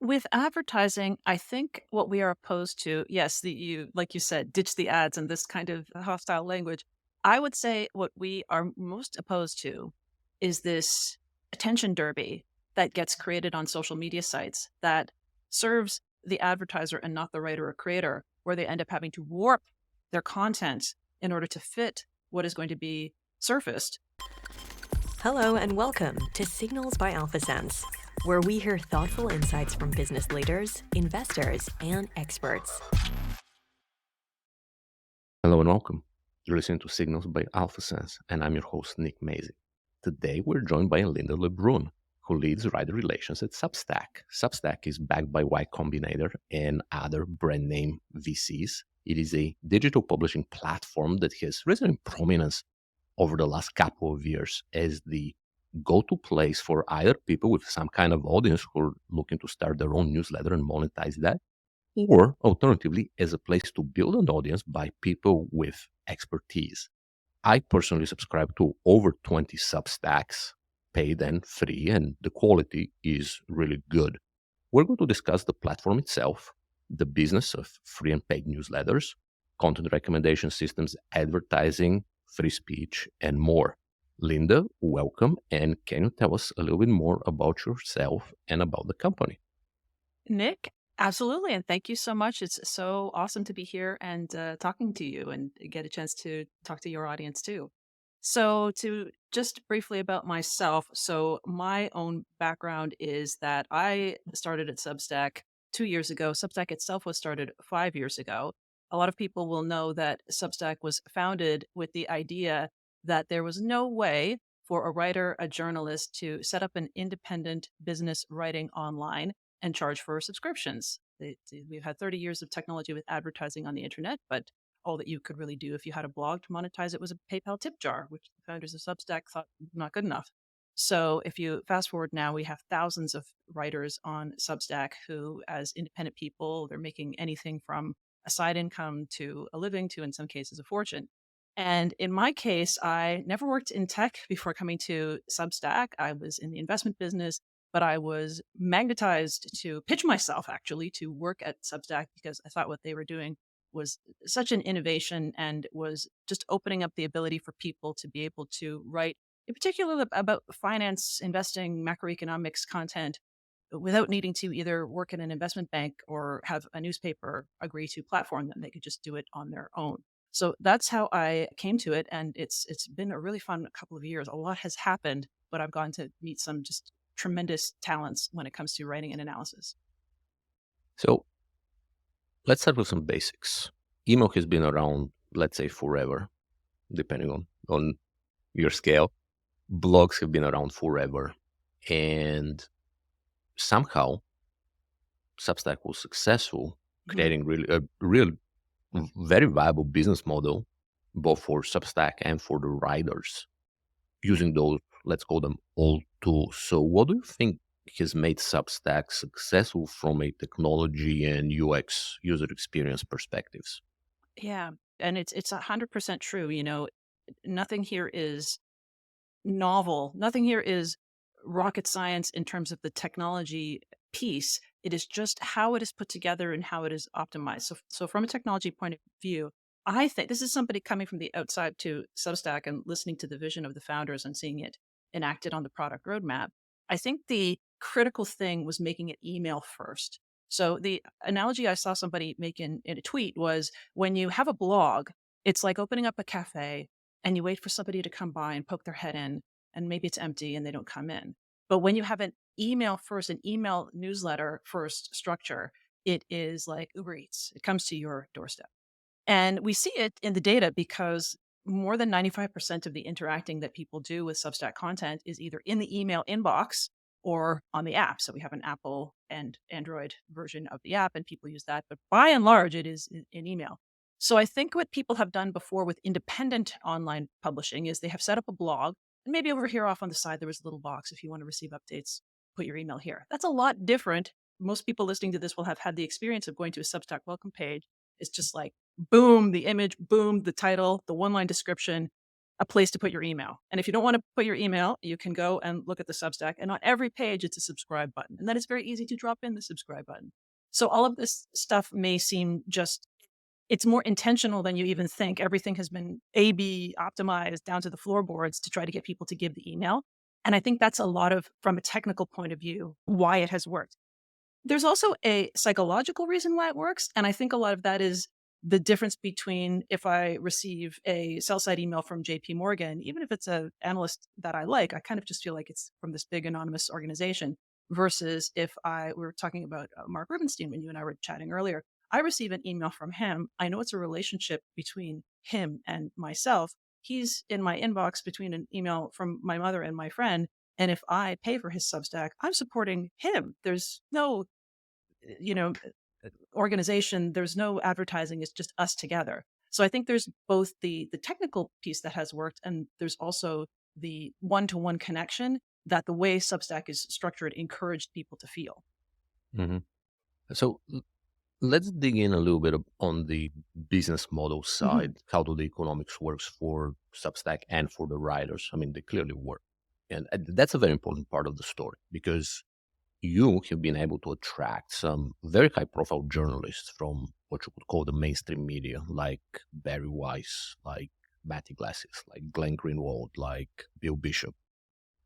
With advertising, I think what we are opposed to, yes, you like you said, ditch the ads and this kind of hostile language. I would say what we are most opposed to is this attention derby that gets created on social media sites that serves the advertiser and not the writer or creator, where they end up having to warp their content in order to fit what is going to be surfaced. Hello and welcome to Signals by AlphaSense, where we hear thoughtful insights from business leaders, investors, and experts. Hello and welcome. You're listening to Signals by AlphaSense, and I'm your host, Nick Mazy. Today, we're joined by Linda Lebrun, who leads rider relations at Substack. Substack is backed by Y Combinator and other brand name VCs. It is a digital publishing platform that has risen in prominence over the last couple of years as the go-to place for either people with some kind of audience who are looking to start their own newsletter and monetize that, or alternatively, as a place to build an audience by people with expertise. I personally subscribe to over 20 Substacks, paid and free, and the quality is really good. We're going to discuss the platform itself, the business of free and paid newsletters, content recommendation systems, advertising, free speech, and more. Linda, welcome, and can you tell us a little bit more about yourself and about the company? Nick, absolutely. And thank you so much. It's so awesome to be here and talking to you and get a chance to talk to your audience too. So, to just briefly about myself. So, my own background is that I started at Substack 2 years ago. Substack itself was started 5 years ago. A lot of people will know that Substack was founded with the idea that there was no way for a writer, a journalist to set up an independent business writing online and charge for subscriptions. We've had 30 years of technology with advertising on the internet, but all that you could really do if you had a blog to monetize it was a PayPal tip jar, which the founders of Substack thought was not good enough. So if you fast forward now, we have thousands of writers on Substack who, as independent people, they're making anything from a side income to a living to, in some cases, a fortune. And in my case, I never worked in tech before coming to Substack. I was in the investment business, but I was magnetized to pitch myself actually to work at Substack because I thought what they were doing was such an innovation and was just opening up the ability for people to be able to write, in particular about finance, investing, macroeconomics content without needing to either work in an investment bank or have a newspaper agree to platform them. They could just do it on their own. So that's how I came to it, and it's been a really fun couple of years. A lot has happened, but I've gotten to meet some just tremendous talents when it comes to writing and analysis. So, let's start with some basics. Email has been around, let's say, forever, depending on your scale. Blogs have been around forever. And somehow, Substack was successful, Mhm. creating really a real, very viable business model, both for Substack and for the writers, using those, let's call them old tools. So, what do you think has made Substack successful from a technology and UX user experience perspectives? Yeah, and it's 100% true. Nothing here is novel. Nothing here is rocket science in terms of the technology piece. It is just how it is put together and how it is optimized. So from a technology point of view, I think this is somebody coming from the outside to Substack and listening to the vision of the founders and seeing it enacted on the product roadmap. I think the critical thing was making it email first. So the analogy I saw somebody make in a tweet was when you have a blog, it's like opening up a cafe and you wait for somebody to come by and poke their head in, and maybe it's empty and they don't come in. But when you have an email first, an email newsletter first structure, it is like Uber Eats. It comes to your doorstep. And we see it in the data because more than 95% of the interacting that people do with Substack content is either in the email inbox or on the app. So we have an Apple and Android version of the app, and people use that. But by and large, it is in email. So I think what people have done before with independent online publishing is they have set up a blog, and maybe over here off on the side, there was a little box. If you want to receive updates, put your email here. That's a lot different. Most people listening to this will have had the experience of going to a Substack welcome page. It's just like, boom, the image, boom, the title, the one line description, a place to put your email. And if you don't want to put your email, you can go and look at the Substack. And on every page, it's a subscribe button. And then it's very easy to drop in the subscribe button. So all of this stuff may seem just, it's more intentional than you even think. Everything has been A/B optimized down to the floorboards to try to get people to give the email. And I think that's a lot of, from a technical point of view, why it has worked. There's also a psychological reason why it works, and I think a lot of that is the difference between if I receive a sell side email from JP Morgan, even if it's an analyst that I like, I kind of just feel like it's from this big anonymous organization versus if we were talking about Mark Rubenstein when you and I were chatting earlier. I receive an email from him. I know it's a relationship between him and myself. He's in my inbox between an email from my mother and my friend. And if I pay for his Substack, I'm supporting him. There's no, you know, organization, there's no advertising, it's just us together. So I think there's both the technical piece that has worked, and there's also the one-to-one connection that the way Substack is structured encouraged people to feel. Hmm. So let's dig in a little bit on the business model Hmm. side. How do the economics works for Substack and for the writers? I mean, they clearly work, and that's a very important part of the story because you have been able to attract some very high-profile journalists from what you could call the mainstream media, like Barry Weiss, like Matty Glasses, like Glenn Greenwald, like Bill Bishop,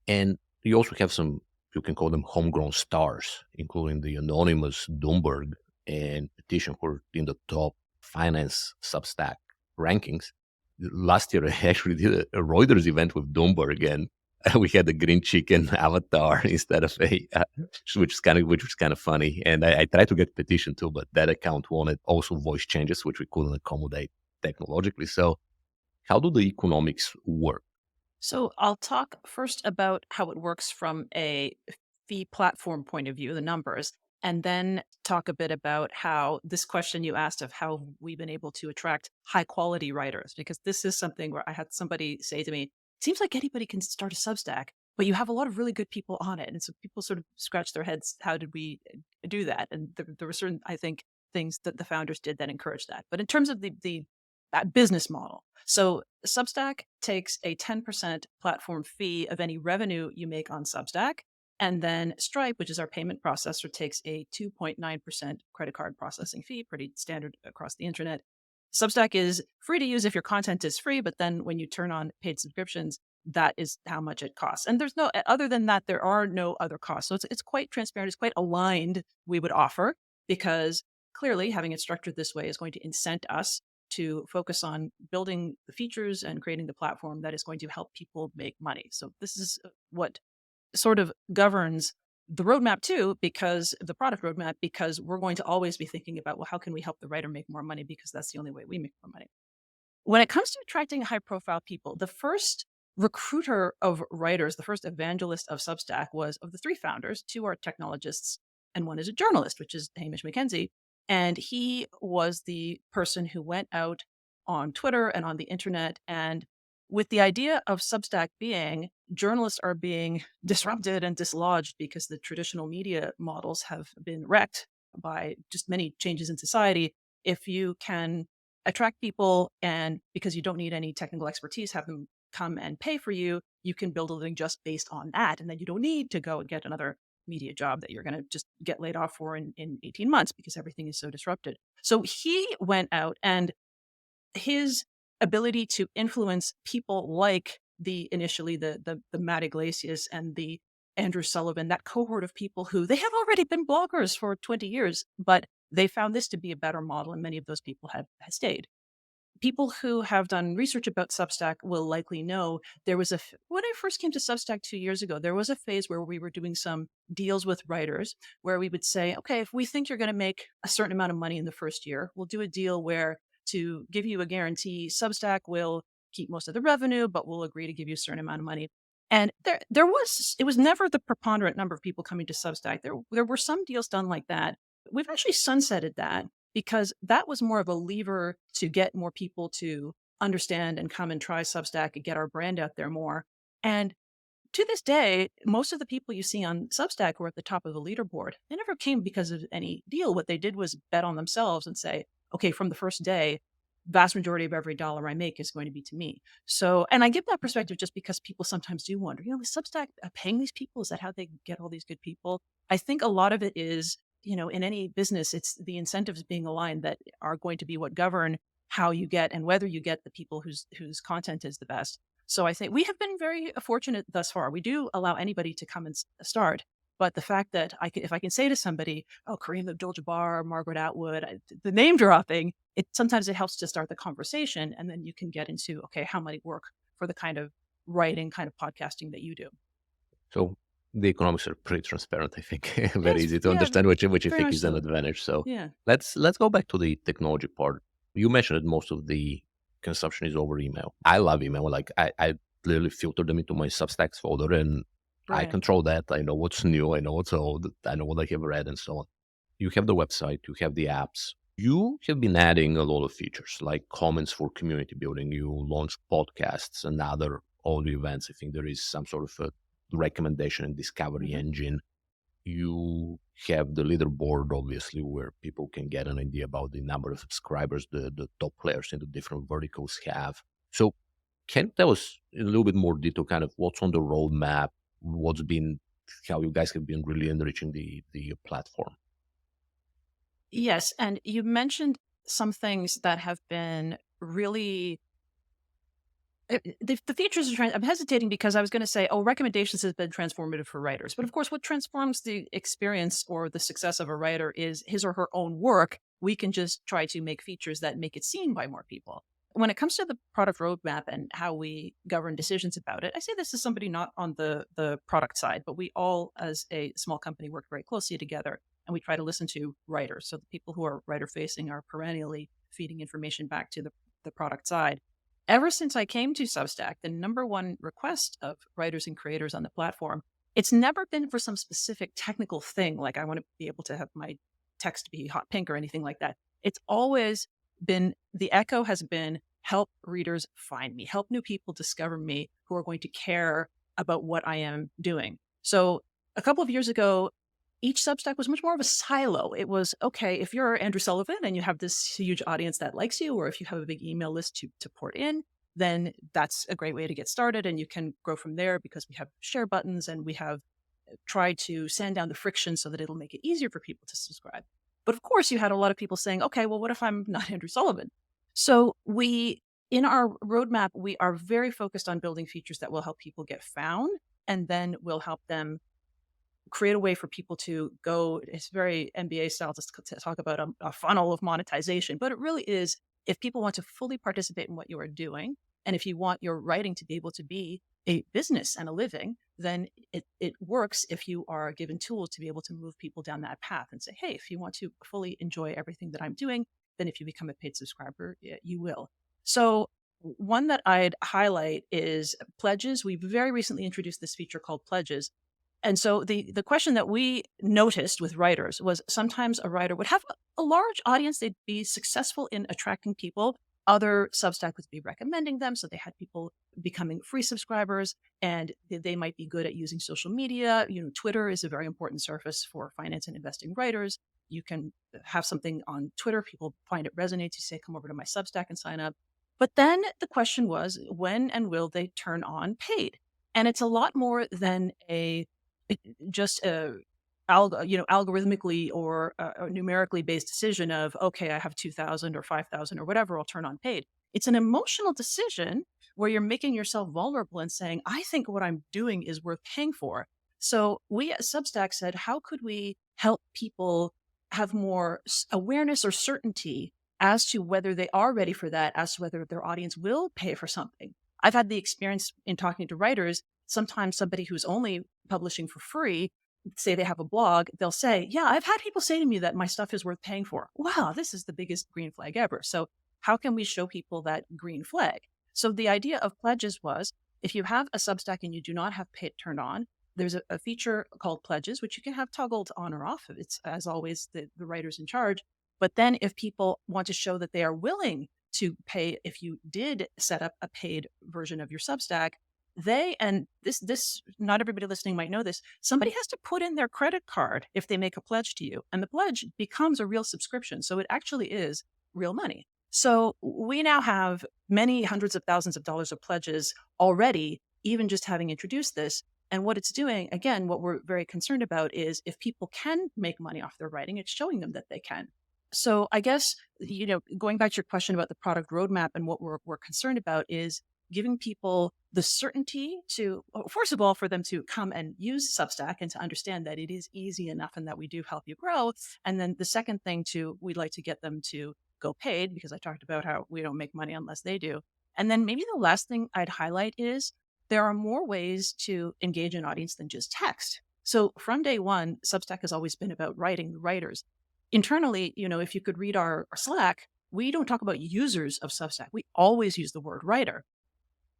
and you also have some, you can call them homegrown stars, including the anonymous Doomberg and Petition, who are in the top finance Substack rankings. Last year, I actually did a Reuters event with Doomberg, and we had a green chicken avatar instead of which was kind of funny. And I tried to get Petition too, but that account wanted also voice changes, which we couldn't accommodate technologically. So, how do the economics work? So I'll talk first about how it works from a fee platform point of view, the numbers, and then talk a bit about how this question you asked of how we've been able to attract high quality writers, because this is something where I had somebody say to me, it seems like anybody can start a Substack, but you have a lot of really good people on it. And so people sort of scratch their heads, how did we do that? And there were certain, I think, things that the founders did that encouraged that. But in terms of the that business model, so Substack takes a 10% platform fee of any revenue you make on Substack. And then Stripe, which is our payment processor, takes a 2.9% credit card processing fee, pretty standard across the internet. Substack is free to use if your content is free, but then when you turn on paid subscriptions, that is how much it costs. And there's no, other than that, there are no other costs. So it's quite transparent, it's quite aligned, we would offer, because clearly having it structured this way is going to incent us to focus on building the features and creating the platform that is going to help people make money. So this is what sort of governs the roadmap too, because the product roadmap, because we're going to always be thinking about, well, how can we help the writer make more money? Because that's the only way we make more money. When it comes to attracting high profile people, the first recruiter of writers, the first evangelist of Substack was, of the three founders, two are technologists and one is a journalist, which is Hamish McKenzie. And he was the person who went out on Twitter and on the internet. And with the idea of Substack being journalists are being disrupted and dislodged because the traditional media models have been wrecked by just many changes in society. If you can attract people and because you don't need any technical expertise, have them come and pay for you, you can build a living just based on that. And then you don't need to go and get another media job that you're going to just get laid off for in 18 months because everything is so disrupted. So he went out and his ability to influence people like the initially the Matt Iglesias and the Andrew Sullivan, that cohort of people who they have already been bloggers for 20 years, but they found this to be a better model, and many of those people have stayed. People who have done research about Substack will likely know there was when I first came to Substack 2 years ago, there was a phase where we were doing some deals with writers where we would say, okay, if we think you're going to make a certain amount of money in the first year, we'll do a deal where to give you a guarantee, Substack will keep most of the revenue, but we'll agree to give you a certain amount of money. And it was never the preponderant number of people coming to Substack. There were some deals done like that. We've actually sunsetted that because that was more of a lever to get more people to understand and come and try Substack and get our brand out there more. And to this day, most of the people you see on Substack who are at the top of the leaderboard, they never came because of any deal. What they did was bet on themselves and say, okay, from the first day, vast majority of every dollar I make is going to be to me. So, and I give that perspective just because people sometimes do wonder, is Substack paying these people? Is that how they get all these good people? I think a lot of it is, in any business, it's the incentives being aligned that are going to be what govern how you get and whether you get the people whose content is the best. So I think we have been very fortunate thus far. We do allow anybody to come and start. But the fact that if I can say to somebody, "Oh, Kareem Abdul-Jabbar, Margaret Atwood," the name dropping, sometimes it helps to start the conversation, and then you can get into, okay, how might it work for the kind of writing, kind of podcasting that you do? So the economics are pretty transparent, I think. Very Yes, easy to yeah, understand which you very think much is an so. advantage. So Yeah. let's go back to the technology part. You mentioned that most of the consumption is over email. I love email. Like I literally filter them into my Substacks folder, and I Right. control that. I know what's new, I know what's old, I know what I have read, and so on. You have the website, you have the apps. You have been adding a lot of features like comments for community building. You launch podcasts and other audio events. I think there is some sort of a recommendation and discovery Hmm. engine. You have the leaderboard, obviously, where people can get an idea about the number of subscribers the top players in the different verticals have. So, can you tell us in a little bit more detail, kind of what's on the roadmap, what's been, how you guys have been really enriching the platform? Yes, and you mentioned some things that have been really the features are I'm hesitating because I was going to say, oh, recommendations has been transformative for writers. But of course, what transforms the experience or the success of a writer is his or her own work. We can just try to make features that make it seen by more people. When it comes to the product roadmap and how we govern decisions about it, I say this as somebody not on the product side, but we all, as a small company, work very closely together, and we try to listen to writers. So the people who are writer facing are perennially feeding information back to the product side. Ever since I came to Substack, the number one request of writers and creators on the platform, it's never been for some specific technical thing, like I want to be able to have my text be hot pink or anything like that. It's always been the echo has been help readers find me, help new people discover me who are going to care about what I am doing. So a couple of years ago, each Substack was much more of a silo. It was, okay, if you're Andrew Sullivan and you have this huge audience that likes you, or if you have a big email list to port in, then that's a great way to get started. And you can grow from there because we have share buttons and we have tried to sand down the friction so that it'll make it easier for people to subscribe. But of course, you had a lot of people saying, okay, well, what if I'm not Andrew Sullivan? So in our roadmap, we are very focused on building features that will help people get found and then will help them create a way for people to go. It's very MBA style to talk about a funnel of monetization, but it really is if people want to fully participate in what you are doing, and if you want your writing to be able to be a business and a living, then it works if you are given tools to be able to move people down that path and say, hey, if you want to fully enjoy everything that I'm doing, then if you become a paid subscriber, you will. So one that I'd highlight is pledges. We very recently introduced this feature called pledges, and so the question that we noticed with writers was sometimes a writer would have a large audience. They'd be successful in attracting people. Other Substack would be recommending them. So they had people becoming free subscribers, and they might be good at using social media. Twitter is a very important surface for finance and investing writers. You can have something on Twitter. People find it resonates. You say, come over to my Substack and sign up. But then the question was, when and will they turn on paid? And it's a lot more than just algorithmically or a numerically based decision of, okay, I have 2,000 or 5,000 or whatever, I'll turn on paid. It's an emotional decision where you're making yourself vulnerable and saying, I think what I'm doing is worth paying for. So we at Substack said, how could we help people have more awareness or certainty as to whether they are ready for that, as to whether their audience will pay for something? I've had the experience in talking to writers. Sometimes somebody who's only publishing for free, say they have a blog, they'll say, yeah, I've had people say to me that my stuff is worth paying for. Wow, this is the biggest green flag ever. So how can we show people that green flag? So the idea of pledges was, if you have a Substack and you do not have paid turned on, there's a feature called pledges, which you can have toggled on or off. It's, as always, the writer's in charge. But then if people want to show that they are willing to pay, if you did set up a paid version of your Substack, and this not everybody listening might know this, somebody has to put in their credit card if they make a pledge to you, and the pledge becomes a real subscription, so it actually is real money. So we now have many hundreds of thousands of dollars of pledges already, even just having introduced this. And what it's doing, again, what we're very concerned about is if people can make money off their writing, it's showing them that they can. So I guess, going back to your question about the product roadmap and what we're concerned about is giving people the certainty to, first of all, for them to come and use Substack and to understand that it is easy enough and that we do help you grow. And then the second thing too, we'd like to get them to go paid because I talked about how we don't make money unless they do. And then maybe the last thing I'd highlight is there are more ways to engage an audience than just text. So from day one, Substack has always been about writing, the writers. Internally, if you could read our Slack, we don't talk about users of Substack. We always use the word writer.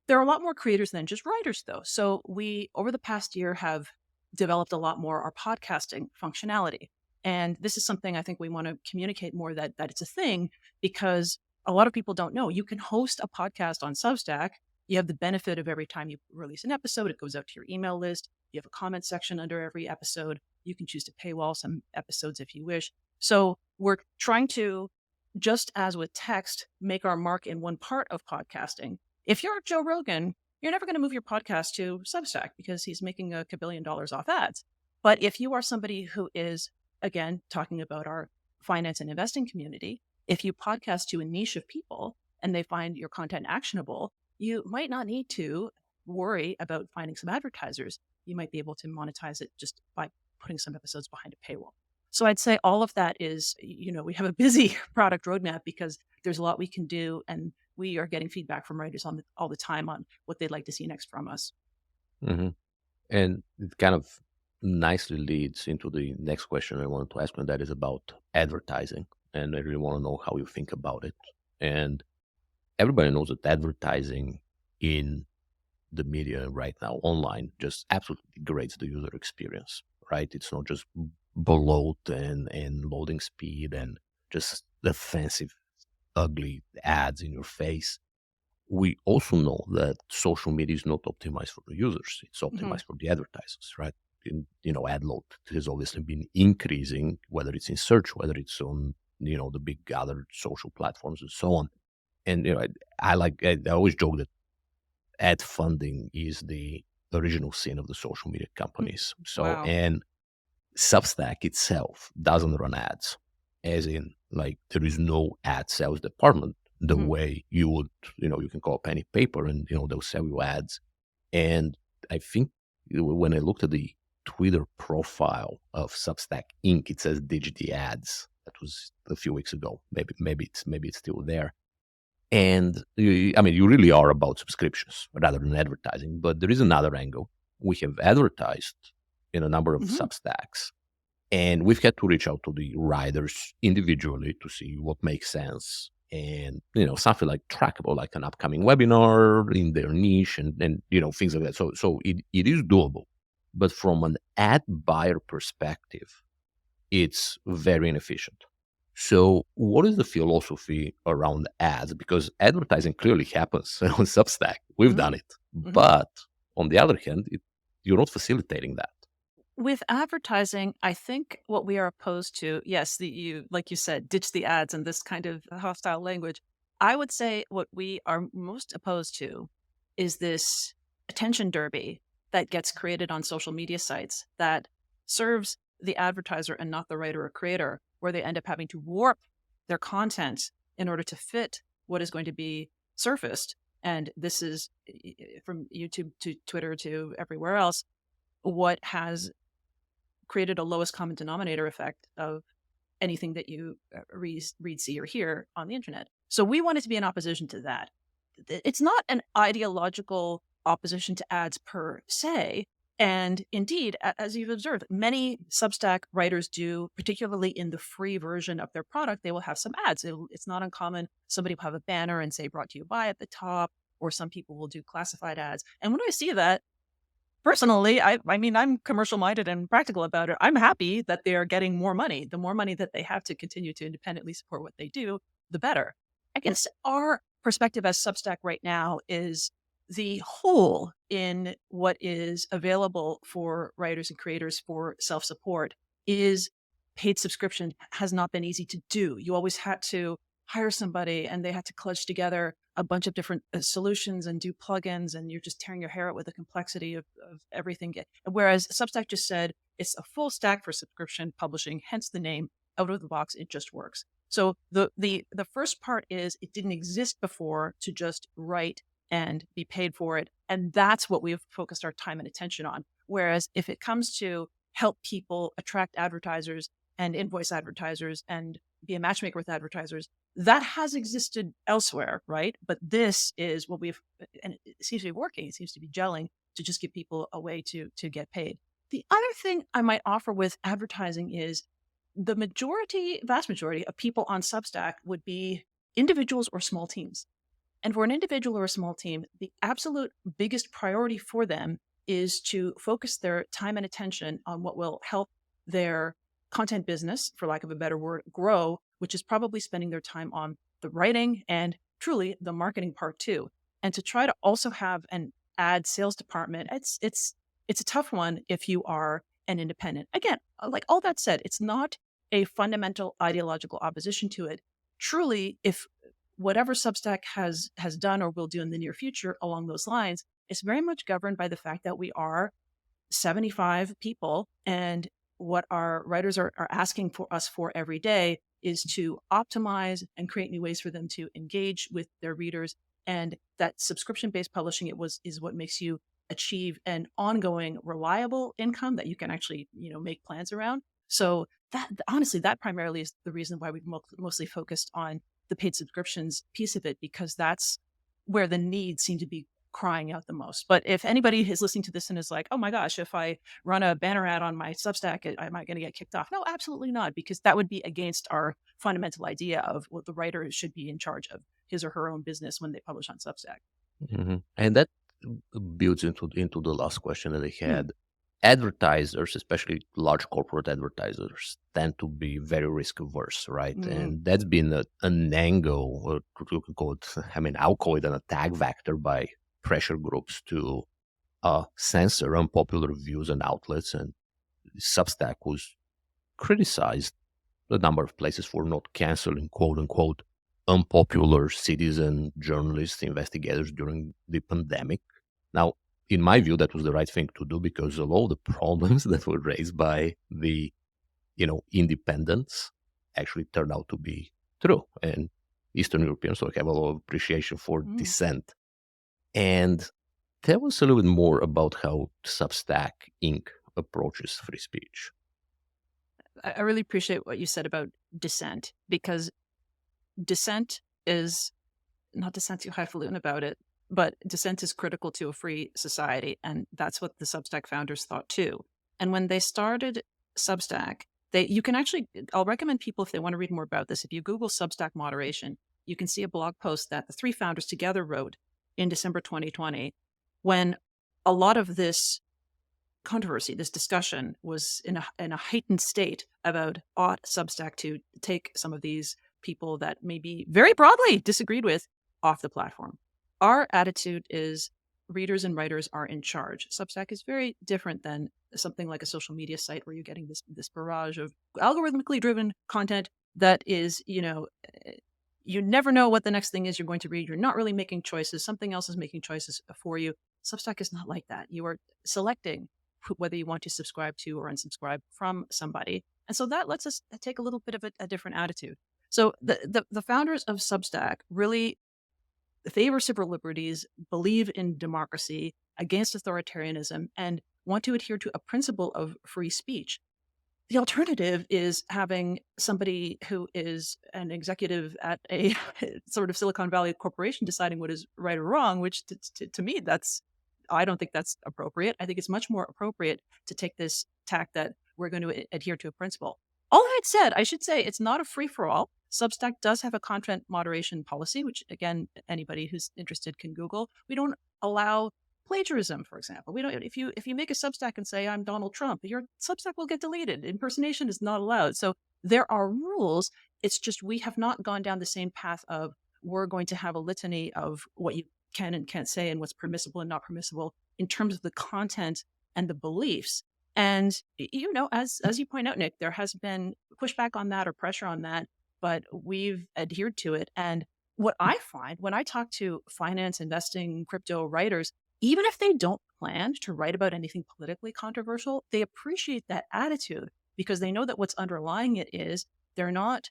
There are a lot more creators than just writers, though. So we, over the past year, have developed a lot more our podcasting functionality. And this is something I think we want to communicate more that it's a thing because a lot of people don't know. You can host a podcast on Substack. You have the benefit of every time you release an episode, it goes out to your email list. You have a comment section under every episode. You can choose to paywall some episodes if you wish. So we're trying to, just as with text, make our mark in one part of podcasting. If you're Joe Rogan, you're never going to move your podcast to Substack because he's making $1 billion off ads. But if you are somebody who is, again, talking about our finance and investing community, if you podcast to a niche of people and they find your content actionable, you might not need to worry about finding some advertisers. You might be able to monetize it just by putting some episodes behind a paywall. So I'd say all of that is, we have a busy product roadmap because there's a lot we can do. And we are getting feedback from writers all the time on what they'd like to see next from us. Hmm. And it kind of nicely leads into the next question I wanted to ask you, and that is about advertising. And I really want to know how you think about it. And everybody knows that advertising in the media right now, online, just absolutely degrades the user experience, right? It's not just bloat and loading speed and just offensive, ugly ads in your face. We also know that social media is not optimized for the users; it's Mhm. optimized for the advertisers, right? Ad load has obviously been increasing, whether it's in search, whether it's on the big other social platforms and so on. And I always joke that ad funding is the original sin of the social media Mm. companies. So, Wow. and Substack itself doesn't run ads, as in, like, there is no ad sales department the Mhm. way you would, you can call a penny paper and, they'll sell you ads. And I think when I looked at the Twitter profile of Substack Inc., it says Digity Ads. That was a few weeks ago. Maybe it's still there. And you really are about subscriptions rather than advertising. But there is another angle. We have advertised in a number of Mhm. Substacks, and we've had to reach out to the writers individually to see what makes sense. And, something like trackable, like an upcoming webinar in their niche and things like that. So it is doable. But from an ad buyer perspective, it's very inefficient. So, what is the philosophy around ads? Because advertising clearly happens on Substack. We've Mhm. done it. Mhm. But on the other hand, you're not facilitating that. With advertising, I think what we are opposed to, yes, like you said, ditch the ads and this kind of hostile language. I would say what we are most opposed to is this attention derby that gets created on social media sites that serves the advertiser and not the writer or creator, where they end up having to warp their content in order to fit what is going to be surfaced. And this is from YouTube to Twitter to everywhere else, what has created a lowest common denominator effect of anything that you read, see, or hear on the internet. So we wanted to be in opposition to that. It's not an ideological opposition to ads per se. And indeed, as you've observed, many Substack writers do, particularly in the free version of their product, they will have some ads. It's not uncommon. Somebody will have a banner and say brought to you by at the top, or some people will do classified ads. And when I see that, personally, I mean, I'm commercial minded and practical about it. I'm happy that they are getting more money. The more money that they have to continue to independently support what they do, the better. I guess our perspective as Substack right now is the hole in what is available for writers and creators for self-support is paid subscription has not been easy to do. You always had to hire somebody and they had to clutch together a bunch of different solutions and do plugins, and you're just tearing your hair out with the complexity of everything. Whereas Substack just said it's a full stack for subscription publishing, hence the name. Out of the box, it just works. So the first part is it didn't exist before to just write and be paid for it. And that's what we've focused our time and attention on. Whereas if it comes to help people attract advertisers and invoice advertisers and be a matchmaker with advertisers, that has existed elsewhere, right? But this is what we've, and it seems to be working. It seems to be gelling to just give people a way to get paid. The other thing I might offer with advertising is the vast majority of people on Substack would be individuals or small teams. And for an individual or a small team, the absolute biggest priority for them is to focus their time and attention on what will help their content business, for lack of a better word, grow, which is probably spending their time on the writing and truly the marketing part too. And to try to also have an ad sales department, it's a tough one if you are an independent. Again, like all that said, it's not a fundamental ideological opposition to it. Truly, if whatever Substack has done or will do in the near future along those lines is very much governed by the fact that we are 75 people, and what our writers are asking for us for every day is to optimize and create new ways for them to engage with their readers. And that subscription-based publishing is what makes you achieve an ongoing reliable income that you can actually make plans around. So that honestly, that primarily is the reason why we've mostly focused on the paid subscriptions piece of it, because that's where the needs seem to be crying out the most. But if anybody is listening to this and is like, oh my gosh, if I run a banner ad on my Substack, am I going to get kicked off? No, absolutely not, because that would be against our fundamental idea of what the writer should be in charge of his or her own business when they publish on Substack. And that builds into the last question that I Hmm. had. Advertisers, especially large corporate advertisers, tend to be very risk averse, right? Mm. And that's been an angle, or you could call it, I mean, I'll call it an attack vector by pressure groups to censor unpopular views and outlets. And Substack was criticized a number of places for not canceling quote unquote unpopular citizen journalists, investigators during the pandemic. Now, in my view, that was the right thing to do because of all the problems that were raised by the, independents actually turned out to be true. And Eastern Europeans so have a lot of appreciation for Mm. dissent. And tell us a little bit more about how Substack Inc. approaches free speech. I really appreciate what you said about dissent, because dissent is not dissent too highfalutin about it, but dissent is critical to a free society. And that's what the Substack founders thought too. And when they started Substack, you can actually, I'll recommend people if they want to read more about this, if you Google Substack moderation, you can see a blog post that the three founders together wrote in December 2020, when a lot of this controversy, this discussion was in a heightened state about ought Substack to take some of these people that maybe very broadly disagreed with off the platform. Our attitude is readers and writers are in charge. Substack is very different than something like a social media site where you're getting this barrage of algorithmically driven content that is, you never know what the next thing is you're going to read. You're not really making choices. Something else is making choices for you. Substack is not like that. You are selecting whether you want to subscribe to or unsubscribe from somebody. And so that lets us take a little bit of a different attitude. So the founders of Substack really favor civil liberties, believe in democracy, against authoritarianism, and want to adhere to a principle of free speech. The alternative is having somebody who is an executive at a sort of Silicon Valley corporation deciding what is right or wrong, which to me, I don't think that's appropriate. I think it's much more appropriate to take this tack that we're going to adhere to a principle. All that said, I should say it's not a free for all. Substack does have a content moderation policy, which again, anybody who's interested can Google. We don't allow plagiarism, for example. We don't. If you make a Substack and say I'm Donald Trump, your Substack will get deleted. Impersonation is not allowed. So there are rules. It's just we have not gone down the same path of we're going to have a litany of what you can and can't say and what's permissible and not permissible in terms of the content and the beliefs. And as you point out, Nick, there has been pushback on that or pressure on that but we've adhered to it. And what I find when I talk to finance, investing, crypto writers, even if they don't plan to write about anything politically controversial, they appreciate that attitude because they know that what's underlying it is they're not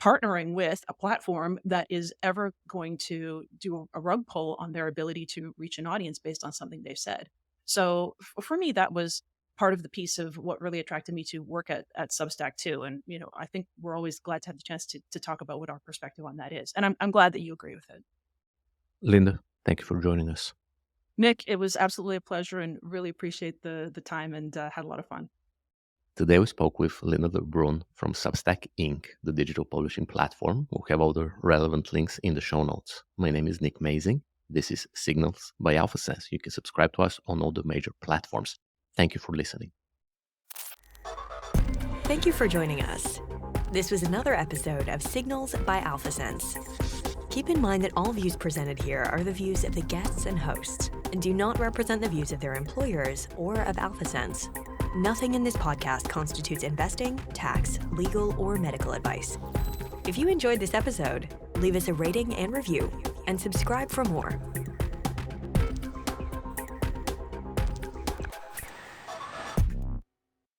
partnering with a platform that is ever going to do a rug pull on their ability to reach an audience based on something they've said. So for me, that was part of the piece of what really attracted me to work at Substack too. And, I think we're always glad to have the chance to talk about what our perspective on that is. And I'm glad that you agree with it. Linda, thank you for joining us. Nick, it was absolutely a pleasure and really appreciate the time and had a lot of fun. Today we spoke with Linda LeBrun from Substack Inc., the digital publishing platform. We'll have all the relevant links in the show notes. My name is Nick Mazing. This is Signals by AlphaSense. You can subscribe to us on all the major platforms. Thank you for listening. Thank you for joining us. This was another episode of Signals by AlphaSense. Keep in mind that all views presented here are the views of the guests and hosts and do not represent the views of their employers or of AlphaSense. Nothing in this podcast constitutes investing, tax, legal, or medical advice. If you enjoyed this episode, leave us a rating and review, and subscribe for more.